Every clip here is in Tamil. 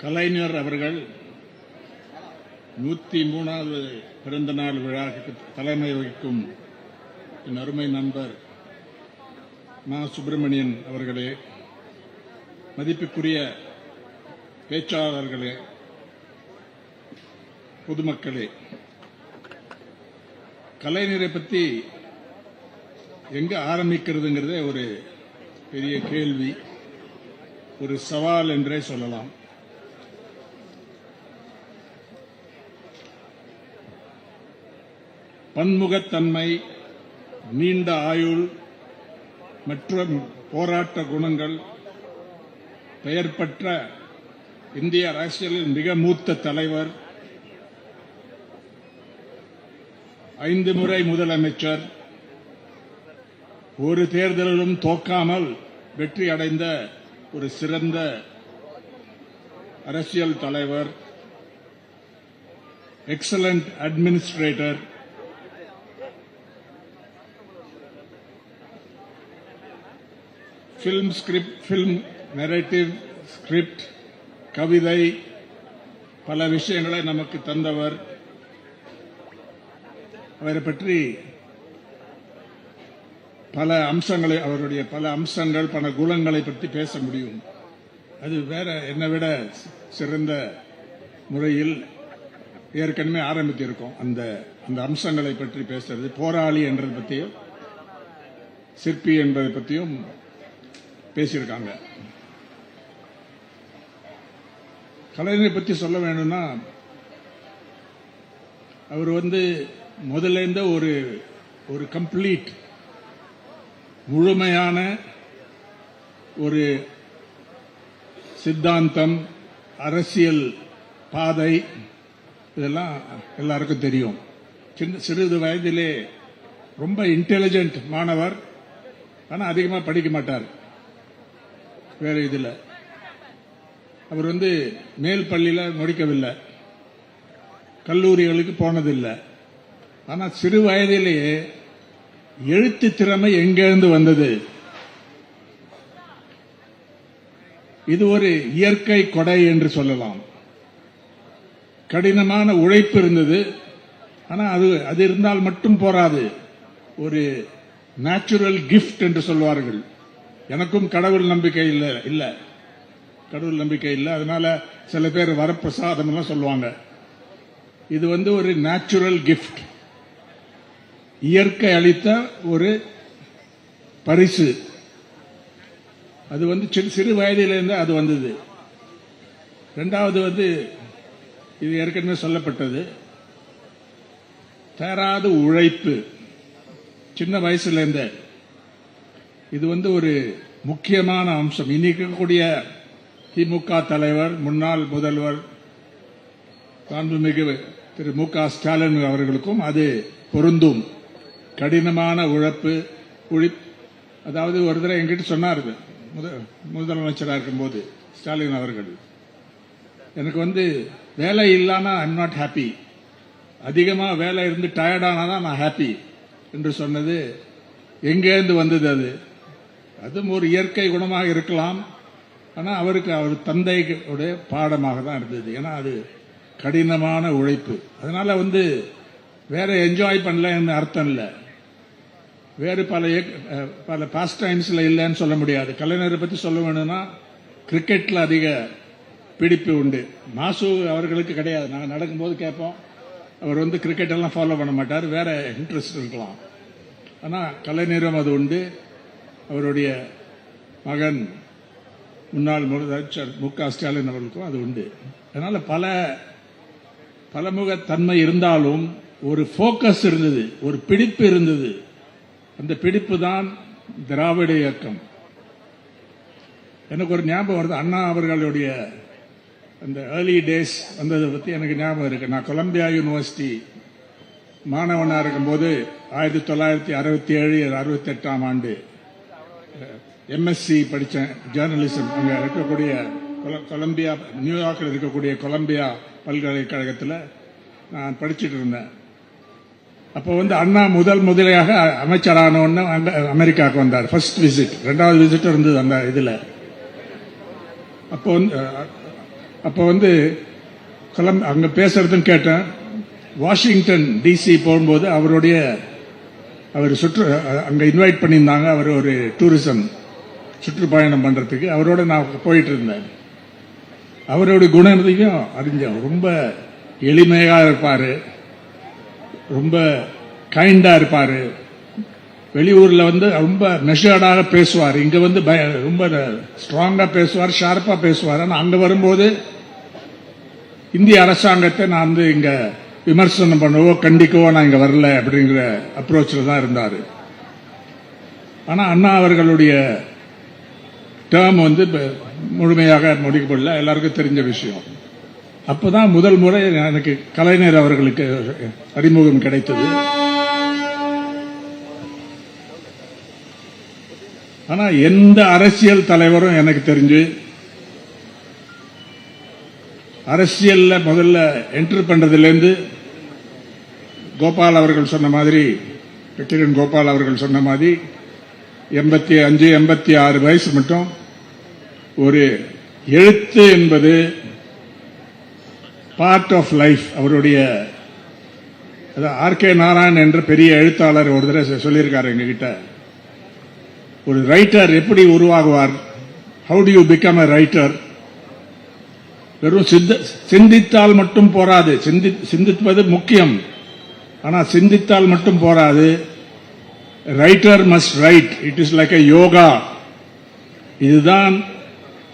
கலைஞர் அவர்கள் 103வது பிறந்த நாள் விழாவுக்கு தலைமை வகிக்கும் என் அருமை நண்பர் மா. சுப்பிரமணியன் அவர்களே, மதிப்புக்குரிய பேச்சாளர்களே, பொதுமக்களே, கலைஞரை பற்றி எங்க ஆரம்பிக்கிறதுங்கிறதே ஒரு பெரிய கேள்வி, ஒரு சவால் என்றே சொல்லலாம். பன்முகத்தன்மை, நீண்ட ஆயுள் மற்றும் போராட்ட குணங்கள், பெயர் பெற்ற இந்திய அரசியலில் மிக மூத்த தலைவர், 5 முறை முதலமைச்சர், ஒரு தேர்தலிலும் தோற்காமல் வெற்றி அடைந்த ஒரு சிறந்த அரசியல் தலைவர், excellent administrator, film narrative script, கவிதை, பல விஷயங்களை நமக்கு தந்தவர். அவரை பற்றி பல அம்சங்களை, அவருடைய பல அம்சங்கள், பல குணங்களை பற்றி பேச முடியும். அது வேற என்னை விட சிறந்த முறையில் ஏற்கனவே ஆரம்பித்திருக்கோம். அந்த அம்சங்களை பற்றி பேசுறது, போராளி என்றதை பற்றியும் சிற்பி என்பதை பற்றியும் பேசியிருக்காங்க. கலைஞரை பற்றி சொல்ல வேணும்னா, அவர் முதல்ல இருந்த ஒரு கம்ப்ளீட் முழுமையான ஒரு சித்தாந்தம், அரசியல் பாதை, இதெல்லாம் எல்லாருக்கும் தெரியும். சிறிது வயதிலே ரொம்ப இன்டெலிஜென்ட் மாணவர், ஆனால் அதிகமாக படிக்க மாட்டார். வேற இதில் அவர் மேல் பள்ளியில் முடிக்கவில்லை, கல்லூரிகளுக்கு போனதில்லை. ஆனால் சிறு வயதிலேயே எழுத்து திறமை எங்கிருந்து வந்தது? இது ஒரு இயற்கை கொடை என்று சொல்லலாம். கடினமான உழைப்பு இருந்தது, ஆனால் அது இருந்தால் மட்டும் போராது. ஒரு நேச்சுரல் கிஃப்ட் என்று சொல்வார்கள். எனக்கும் கடவுள் நம்பிக்கை இல்ல, கடவுள் நம்பிக்கை இல்லை. அதனால சில பேர் வரப்பிரசாதம் சொல்லுவாங்க. இது ஒரு நேச்சுரல் கிஃப்ட், இயற்கை அளித்த ஒரு பரிசு. அது சிறு வயதிலிருந்து அது வந்தது. இரண்டாவது இது ஏற்கனவே சொல்லப்பட்டது, தேராத உழைப்பு. சின்ன வயசுல இருந்த இது ஒரு முக்கியமான அம்சம். இன்னைக்கு இருக்கக்கூடிய திமுக தலைவர், முன்னாள் முதல்வர் மாண்புமிகு திரு மு க ஸ்டாலின் அவர்களுக்கும் அது பொருந்தும். கடினமான உழைப்பு. அதாவது ஒரு தடவை என்கிட்ட சொன்னார், முதலமைச்சராக இருக்கும்போது ஸ்டாலின் அவர்கள், எனக்கு வேலை இல்லாம ஐ எம் நாட் ஹாப்பி, அதிகமாக வேலை இருந்து டயர்டானாதான் நான் ஹாப்பி என்று சொன்னது எங்கேருந்து வந்தது? அதுவும் ஒரு இயற்கை குணமாக இருக்கலாம், ஆனால் அவருக்கு அவர் தந்தையுடைய பாடமாக தான் இருந்தது. ஏன்னா அது கடினமான உழைப்பு. அதனால வேற என்ஜாய் பண்ணலன்னு அர்த்தம் இல்லை. வேறு பல பாஸ்ட் டைம்ஸ்ல இல்லைன்னு சொல்ல முடியாது. கலைஞரை பற்றி சொல்ல வேணும்னா, கிரிக்கெட்ல அதிக பிடிப்பு உண்டு. மாசு அவர்களுக்கு கிடையாது. நாங்கள் நடக்கும்போது கேட்போம், அவர் கிரிக்கெட் எல்லாம் ஃபாலோ பண்ண மாட்டார், வேற இன்ட்ரெஸ்ட் இருக்கலாம். ஆனால் கலைஞரும் அது உண்டு. அவருடைய மகன் முன்னாள் முதலமைச்சர் மு க ஸ்டாலின் அவர்களுக்கும் அது உண்டு. அதனால பலமுகத்தன்மை இருந்தாலும் ஒரு போக்கஸ் இருந்தது, ஒரு பிடிப்பு இருந்தது. அந்த பிடிப்பு தான் திராவிட இயக்கம். எனக்கு ஒரு ஞாபகம் வருது, அண்ணா அவர்களுடைய அந்த ஏர்லி டேஸ் வந்ததை பற்றி எனக்கு ஞாபகம் இருக்கு. நான் கொலம்பியா யூனிவர்சிட்டி மாணவனாக இருக்கும்போது 1967, 68ஆம் ஆண்டு எம்எஸ்சி படித்தேன், ஜேர்னலிசம். அங்கே இருக்கக்கூடிய கொலம்பியா, நியூயார்க்கில் இருக்கக்கூடிய கொலம்பியா பல்கலைக்கழகத்தில் நான் படிச்சுட்டு இருந்தேன். அப்போ அண்ணா முதலையாக அமைச்சரான உடனே அமெரிக்காவுக்கு வந்தார். First visit. 2வது விசிட் இருந்தது அந்த இதில். அப்போ அப்போ வந்து அங்க பேசுறதுன்னு கேட்டேன். வாஷிங்டன் டிசி போகும்போது அவர் அங்க இன்வைட் பண்ணியிருந்தாங்க. அவர் ஒரு டூரிசம் சுற்றுப்பயணம் பண்றதுக்கு அவரோட நான் போயிட்டு இருந்தேன். அவருடைய குணத்தையும் அறிஞ்சேன். ரொம்ப எளிமையா இருப்பாரு, ரொம்ப கைண்டா இருப்பாரு. வெளியூர்ல வந்து ரொம்ப மெஷர்டாக பேசுவார். இங்க வந்து ரொம்ப ஸ்ட்ராங்கா பேசுவார், ஷார்ப்பா பேசுவார். ஆனா அங்க வரும்போது இந்திய அரசாங்கத்தை நான் வந்து இங்க விமர்சனம் பண்ணவோ கண்டிக்கவோ நான் இங்க வரல அப்படிங்கிற அப்ரோச்ல தான் இருந்தாரு. ஆனா அண்ணா அவர்களுடைய டேர்ம் வந்து முழுமையாக முடிக்கப்படல, எல்லாருக்கும் தெரிஞ்ச விஷயம். அப்பதான் முதல் முறை எனக்கு கலைஞர் அவர்களுக்கு அறிமுகம் கிடைத்தது. ஆனா எந்த அரசியல் தலைவரும் எனக்கு தெரிஞ்சு அரசியல்ல முதல்ல என்டர் பண்றதுலேருந்து கோபால் அவர்கள் சொன்ன மாதிரி, கிரண் கோபால் அவர்கள் சொன்ன மாதிரி 85, 86 வயசு மட்டும் ஒரு எழுத்து என்பது பார்ட் ஆஃப் லைஃப். அவருடைய ஆர் கே நாராயண் என்ற பெரிய எழுத்தாளர் ஒரு தடவை சொல்லியிருக்காரு எங்ககிட்ட, ஒரு ரைட்டர் எப்படி உருவாகுவார், how do you become a writer. வெறும் சிந்தித்தால் மட்டும் போராது, சிந்திப்பது முக்கியம், ஆனா சிந்தித்தால் மட்டும் போராது. Writer must right, it is like a yoga. இதுதான்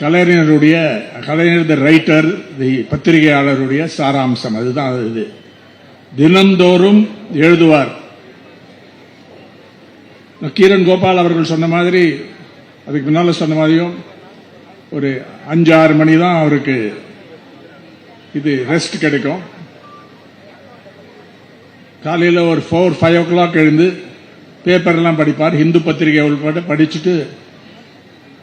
கலைஞர் தி ரைட்டர், தி பத்திரிகையாளருடைய சாராம்சம். அதுதான் இது. தினந்தோறும் எழுதுவார். கிரண் கோபால் அவர்கள் சொன்ன மாதிரி, அதுக்கு முன்னால சொன்ன மாதிரியும் ஒரு 5-6 மணி தான் அவருக்கு இது ரெஸ்ட் கிடைக்கும். காலையில் ஒரு 4-5 o'clock எழுந்து பேப்பர் எல்லாம் படிப்பார். இந்து பத்திரிகை உள்பட படிச்சுட்டு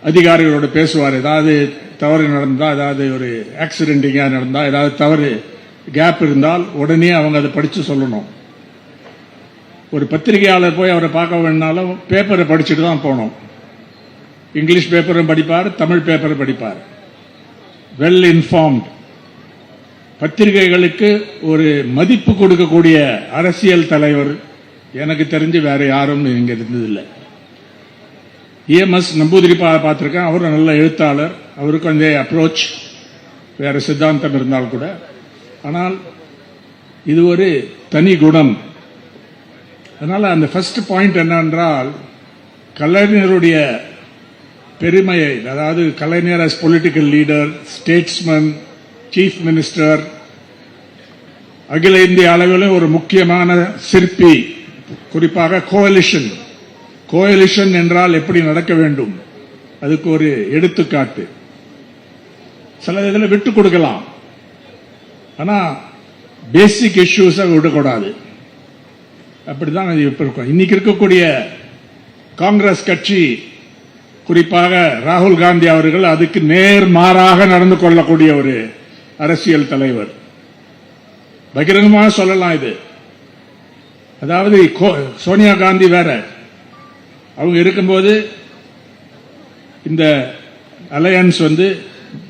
அதிகாரிகளோட பேசுவார். ஏதாவது தவறு நடந்தா, ஏதாவது ஒரு ஆக்சிடென்டிங்கா நடந்தா, ஏதாவது தவறு கேப் இருந்தால் உடனே அவங்க அதை படிச்சு சொல்லணும். ஒரு பத்திரிகையாளர் போய் அவரை பார்க்க வேணாலும் பேப்பரை படிச்சுட்டு தான் போனோம். இங்கிலீஷ் பேப்பரும் படிப்பார், தமிழ் பேப்பரும் படிப்பார். Well informed. பத்திரிகைகளுக்கு ஒரு மதிப்பு கொடுக்கக்கூடிய அரசியல் தலைவர் எனக்கு தெரிஞ்சு வேற யாரும் இங்க இருந்ததில்லை. EMS நம்பூதிரி பார்த்திருக்கேன். அவரும் நல்ல எழுத்தாளர். அவருக்கு அந்த அப்ரோச் வேற சித்தாந்தம் இருந்தால் கூட, ஆனால் இது ஒரு தனி குணம். அதனால அந்த ஃபர்ஸ்ட் பாயிண்ட் என்னவென்றால், கலைஞருடைய பெருமையை, அதாவது கலைஞர் as political leader, statesman, chief minister, அகில இந்திய அளவில் ஒரு முக்கியமான சிற்பி, குறிப்பாக கோயலிஷன் என்றால் எப்படி நடக்க வேண்டும், அதுக்கு ஒரு எடுத்துக்காட்டு. சில இதில் விட்டு கொடுக்கலாம், ஆனா பேசிக் இஷ்யூஸை விடக்கூடாது. அப்படிதான் இது இப்ப இருக்கும். இன்னைக்கு இருக்கக்கூடிய காங்கிரஸ் கட்சி, குறிப்பாக ராகுல் காந்தி அவர்கள் அதுக்கு நேர்மாறாக நடந்து கொள்ளக்கூடிய ஒரு அரசியல் தலைவர். பகிரங்கமாக சொல்லலாம் இது. அதாவது சோனியா காந்தி வேற, அவங்க இருக்கும்போது இந்த அலையன்ஸ் வந்து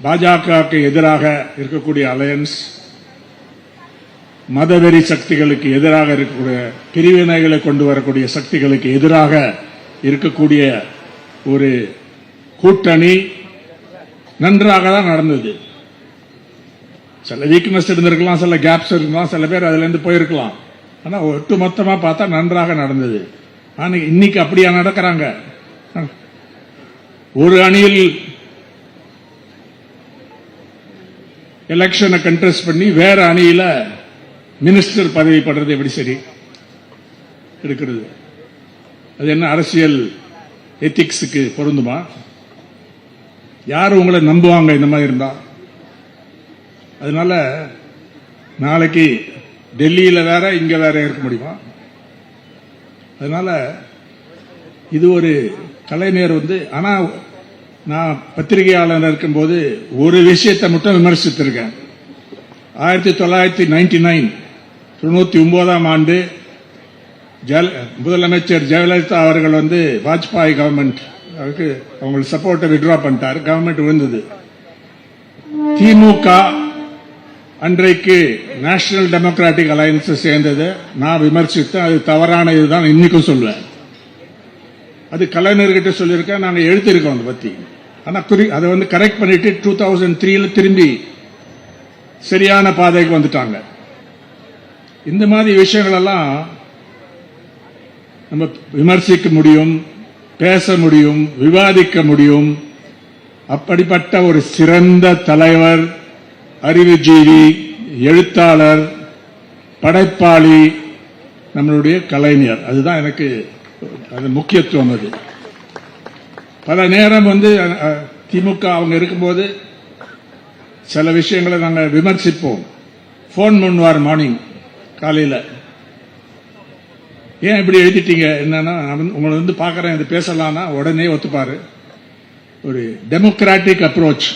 பாஜகவுக்கு எதிராக இருக்கக்கூடிய அலையன்ஸ், மதவெறி சக்திகளுக்கு எதிராக இருக்கக்கூடிய, பிரிவினைகளை கொண்டு வரக்கூடிய சக்திகளுக்கு எதிராக இருக்கக்கூடிய ஒரு கூட்டணி நன்றாக தான் நடந்தது. சில வீக்னஸ் இருந்திருக்கலாம், சில கேப்ஸ் இருக்கலாம், சில பேர் அதுல இருந்து போயிருக்கலாம். ஆனா ஒட்டு மொத்தமா பார்த்தா நன்றாக நடந்தது. ஆனா இன்னைக்கு அப்படியா நடக்கிறாங்க? ஒரு அணியில் எலெக்ஷனை கண்டெஸ்ட் பண்ணி வேற அணியில மினிஸ்டர் பதவி படுறது எப்படி சரி இருக்கிறது? அது என்ன அரசியல் எத்திக்ஸுக்கு பொருந்துமா? யார் உங்களை நம்புவாங்க இந்த மாதிரி இருந்தா? அதனால நாளைக்கு டெல்லியில வேற இங்க வேற இருக்க முடியுமா? அதனால இது ஒரு கலைஞர் வந்து, ஆனா நான் பத்திரிகையாளர் இருக்கும்போது ஒரு விஷயத்தை மட்டும் விமர்சித்திருக்கேன். 1999 99ஆம் ஆண்டு முதலமைச்சர் ஜெயலலிதா அவர்கள் வந்து வாஜ்பாய் கவர்மெண்ட் அவங்களுக்கு சப்போர்ட்டை வித்ட்ரா பண்ணிட்டார். கவர்மெண்ட் விழுந்தது. திமுக அன்றைக்கு நேஷனல் டெமோக்ராட்டிக் அலையன்ஸ் சேர்ந்தது நான் விமர்சித்தேன். அது தவறான இதுதான் இன்னைக்கும் சொல்லுவேன். அது கலைஞர்கிட்ட சொல்லியிருக்கேன், நாங்க எழுத்திருக்கோம் அதை பத்தி. ஆனா அதை வந்து கரெக்ட் பண்ணிட்டு 2003 திரும்பி சரியான பாதைக்கு வந்துட்டாங்க. இந்த மாதிரி விஷயங்கள் எல்லாம் நம்ம விமர்சிக்க முடியும், பேச முடியும், விவாதிக்க முடியும். அப்படிப்பட்ட ஒரு சிறந்த தலைவர், அறிவுஜீவி, எழுத்தாளர், படைப்பாளி நம்மளுடைய கலைஞர். அதுதான் எனக்கு அது முக்கியத்துவம். அது பல நேரம் வந்து திமுக அவங்க இருக்கும்போது சில விஷயங்களை நாங்கள் விமர்சிப்போம். போன் பண்ணுவார் மார்னிங் காலையில், ஏன் இப்படி எழுதிட்டீங்க, என்னன்னா உங்களை வந்து பார்க்கறேன், இது பேசலாம்னா உடனே ஒத்துப்பாரு. ஒரு டெமோக்ராட்டிக் அப்ரோச்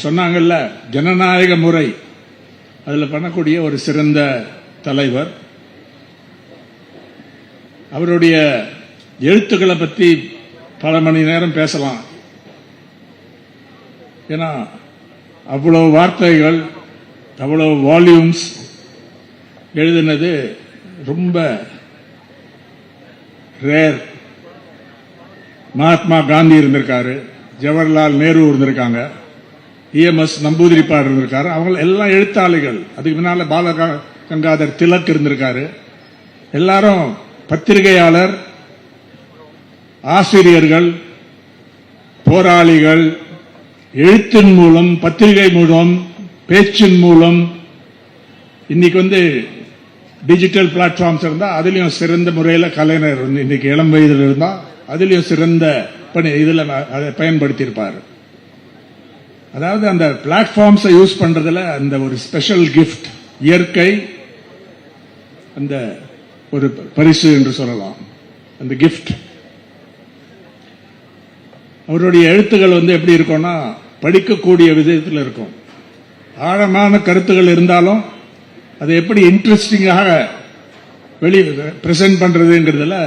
சொன்னாங்கல்ல, ஜனநாயக முறை, அதில் பண்ணக்கூடிய ஒரு சிறந்த தலைவர். அவருடைய எழுத்துக்களை பற்றி பல மணி நேரம் பேசலாம். ஏன்னா அவ்வளவு வார்த்தைகள், அவ்வளவு வால்யூம்ஸ் எழுதினது ரொம்ப ரேர். மகாத்மா காந்தி இருந்திருக்காரு, ஜவஹர்லால் நேரு இருந்திருக்காங்க, EMS நம்பூதிரிப்பாடு இருந்திருக்காரு. அவங்க எல்லாம் எழுத்தாளிகள். அதுக்கு முன்னால பாலகங்காதர் திலக் இருந்திருக்காரு. எல்லாரும் பத்திரிகையாளர், ஆசிரியர்கள், போராளிகள். எழுத்தின் மூலம், பத்திரிகை மூலம், பேச்சின் மூலம், இன்னைக்கு வந்து டிஜிட்டல் பிளாட்ஃபார்ம்ஸ் இருந்தா அதுலயும் சிறந்த முறையில் கலைஞர் இன்னைக்கு இளம் வயதில் இருந்தா அதுலயும் சிறந்த பணி இதுல அதை பயன்படுத்தி இருப்பார். அதாவது அந்த பிளாட்ஃபார்ம்ஸை யூஸ் பண்றதுல அந்த ஒரு ஸ்பெஷல் கிஃப்ட், இயற்கை அந்த ஒரு பரிசு என்று சொல்லலாம். அந்த கிஃப்ட் அவருடைய எழுத்துக்கள் வந்து எப்படி இருக்கும்னா, படிக்கக்கூடிய விதத்தில் இருக்கும். ஆழமான கருத்துக்கள் இருந்தாலும் அதை எப்படி இன்ட்ரெஸ்டிங்காக பிரசன்ட் பண்றதுங்கிறதுல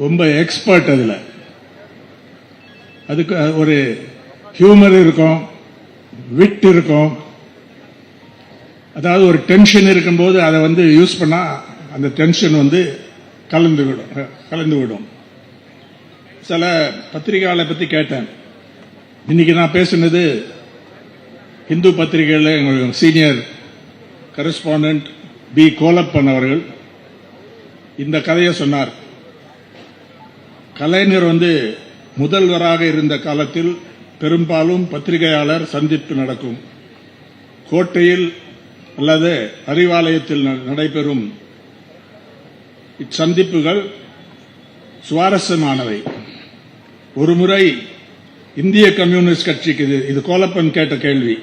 ரொம்ப எக்ஸ்பர்ட். அதுல அதுக்கு ஒரு ஹியூமர் இருக்கும், விட் இருக்கும். அதாவது ஒரு டென்ஷன் இருக்கும்போது அதை வந்து யூஸ் பண்ணா அந்த டென்ஷன் வந்து கலந்து விடும். சில பத்திரிகையாளரை பத்தி கேட்டேன். இன்னைக்கு நான் பேசினது இந்து பத்திரிகையில் எங்களுடைய சீனியர் கரஸ்பாண்டன்ட் பி கோலப்பன் அவர்கள் இந்த கதையை சொன்னார். கலைஞர் வந்து முதல்வராக இருந்த காலத்தில் பெரும்பாலும் பத்திரிகையாளர் சந்திப்பு நடக்கும். கோட்டையில் அல்லது அறிவாலயத்தில் நடைபெறும் இச்சந்திப்புகள் சுவாரஸ்யமானவை. ஒருமுறை இந்திய கம்யூனிஸ்ட் கட்சிக்கு, இது கோலப்பன் கேட்ட கேள்வி,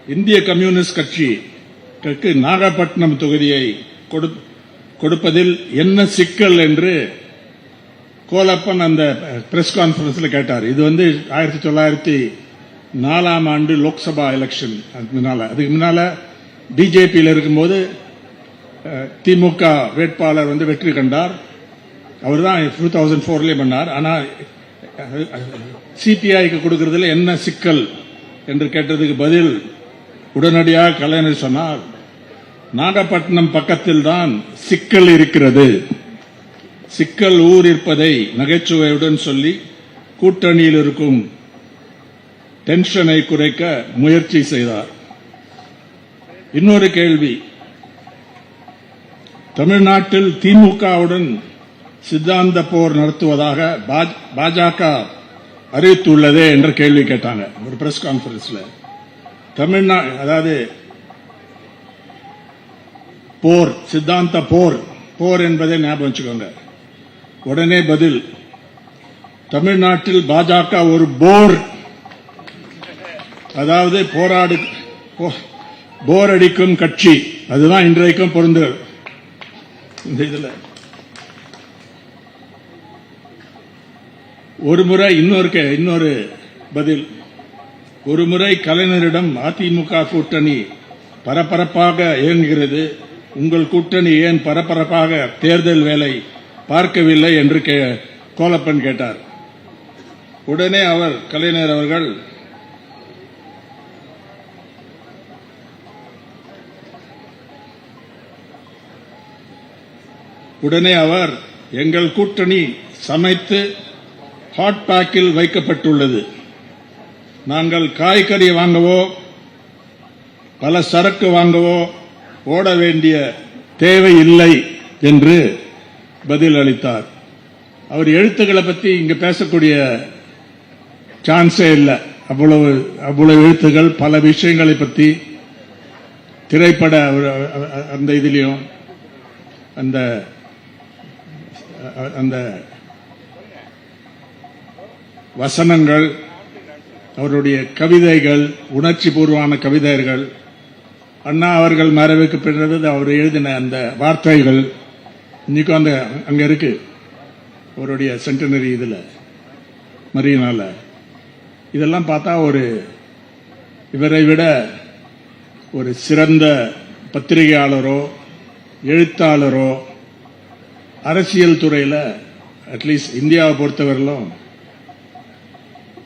இந்திய கம்யூனிஸ்ட் கட்சிக்கு நாகப்பட்டினம் தொகுதியை கொடுப்பதில் என்ன சிக்கல் என்று கோலப்பன் அந்த பிரஸ் கான்பரன்ஸ்ல கேட்டார். இது வந்து 1904 ஆண்டு லோக்சபா எலெக்ஷன். அதுக்கு முன்னால பிஜேபியில் இருக்கும்போது திமுக வேட்பாளர் வந்து வெற்றி கண்டார். அவர் தான் 2004 பண்ணார். ஆனா சிபிஐக்கு கொடுக்கறதுல என்ன சிக்கல் என்று கேட்டதுக்கு பதில் உடனடியாக கலைஞர் சொன்னார், நாகப்பட்டினம் பக்கத்தில் தான் சிக்கல் இருக்கிறது. சிக்கல் ஊர் இருப்பதை நகைச்சுவையுடன் சொல்லி கூட்டணியில் இருக்கும் டென்ஷனை குறைக்க முயற்சி செய்தார். இன்னொரு கேள்வி, தமிழ்நாட்டில் திமுகவுடன் சித்தாந்த போர் நடத்துவதாக பாஜக அறிவித்துள்ளதே என்ற கேள்வி கேட்டாங்க ஒரு பிரஸ் கான்பரன்ஸ்ல. தமிழ்நாடு அதாவது போர், சித்தாந்த போர், போர் என்பதை ஞாபகம் வச்சுக்கோங்க. உடனே பதில், தமிழ்நாட்டில் பாஜக ஒரு போர், அதாவது போர் அடிக்கும் கட்சி. அதுதான் இன்றைக்கும் பொருந்துகிறது. இந்த இதுல ஒரு முறை இன்னொரு பதில், ஒரு முறை கலைஞரிடம் அதிமுக கூட்டணி பரபரப்பாக இயங்குகிறது, உங்கள் கூட்டணி ஏன் பரபரப்பாக தேர்தல் வேலை பார்க்கவில்லை என்று கோலப்பன் கேட்டார். உடனே கலைஞர் அவர்கள், உடனே அவர், எங்கள் கூட்டணி சமைத்து ஹாட் பேக்கில் வைக்கப்பட்டுள்ளது. நாங்கள் காய்கறி வாங்கவோ பல சரக்கு வாங்கவோ ஓட வேண்டிய தேவை இல்லை என்று பதில் அளித்தார். அவர் எழுத்துக்களை பத்தி இங்க பேசக்கூடிய சான்ஸே இல்லை. அவ்வளவு எழுத்துகள், பல விஷயங்களை பத்தி திரைப்பட அந்த இதிலையும் அந்த வசனங்கள், அவருடைய கவிதைகள், உணர்ச்சி பூர்வமான கவிதைகள், அண்ணா அவர்கள் மறைவுக்கு பிறகு அவர் எழுதின அந்த வார்த்தைகள் இன்னைக்கும் அங்க இருக்கு. அவருடைய சென்டினரி இதுல மரியனால இதெல்லாம் பார்த்தா இவரை விட ஒரு சிறந்த பத்திரிகையாளரோ எழுத்தாளரோ அரசியல் துறையில் அட்லீஸ்ட் இந்தியாவை பொறுத்தவரையிலும்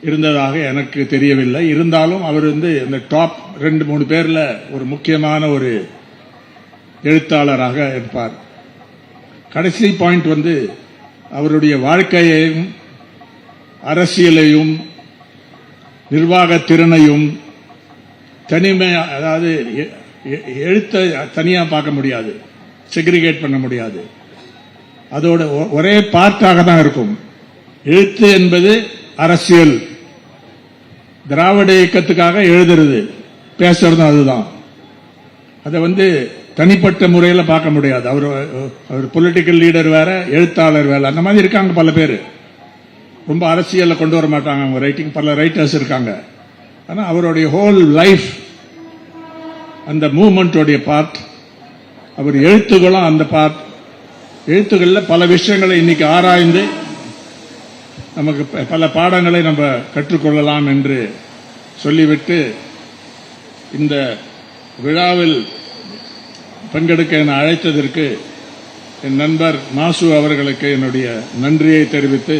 இருந்ததாக எனக்கு தெரியவில்லை. இருந்தாலும் அவர் இந்த டாப் 2-3 பேர்ல ஒரு முக்கியமான ஒரு எழுத்தாளராக இருப்பார். கடைசி பாயிண்ட் அவருடைய வாழ்க்கையையும் அரசியலையும் நிர்வாக திறனையும் தனிமை, அதாவது எழுத்தை தனியா பார்க்க முடியாது, செக்ரிகேட் பண்ண முடியாது. அதோட ஒரே பார்ட்டாக தான் இருக்கும். எழுத்து என்பது அரசியல், திராவிட இயக்கத்துக்காக எழுதுறது பேசுறதும் அதுதான். அதை தனிப்பட்ட முறையில் பார்க்க முடியாது. அவர் பொலிட்டிக்கல் லீடர் வேற, எழுத்தாளர் வேற, அந்த மாதிரி இருக்காங்க பல பேர். ரொம்ப அரசியல்ல கொண்டு வர மாட்டாங்க அவங்க ரைட்டிங். பல ரைட்டர்ஸ் இருக்காங்க. ஆனா அவருடைய ஹோல் லைஃப் அந்த மூவ்மெண்டோடைய பார்ட். அவர் எழுத்துகளும் அந்த பார்ட். எழுத்துக்கள்ல பல விஷயங்களை இன்னைக்கு ஆராய்ந்து நமக்கு பல பாடங்களை நம்ம கற்றுக்கொள்ளலாம் என்று சொல்லிவிட்டு, இந்த விழாவில் பங்கெடுக்க என அழைத்ததற்கு என் நண்பர் மாசு அவர்களுக்கு என்னுடைய நன்றியை தெரிவித்து,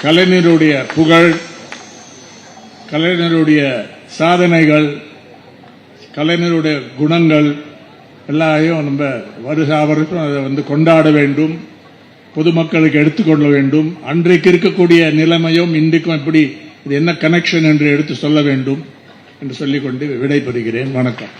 கலைஞருடைய புகழ், கலைஞருடைய சாதனைகள், கலைஞருடைய குணங்கள் எல்லாரையும் நம்ம வருஷம் அதை கொண்டாட வேண்டும், பொதுமக்களுக்கு எடுத்துக்கொள்ள வேண்டும். அன்றைக்கு இருக்கக்கூடிய நிலைமையும் இன்றைக்கும் எப்படி, இது என்ன கனெக்ஷன் என்று எடுத்து சொல்ல வேண்டும் என்று சொல்லிக்கொண்டு விடைபெறுகிறேன். வணக்கம்.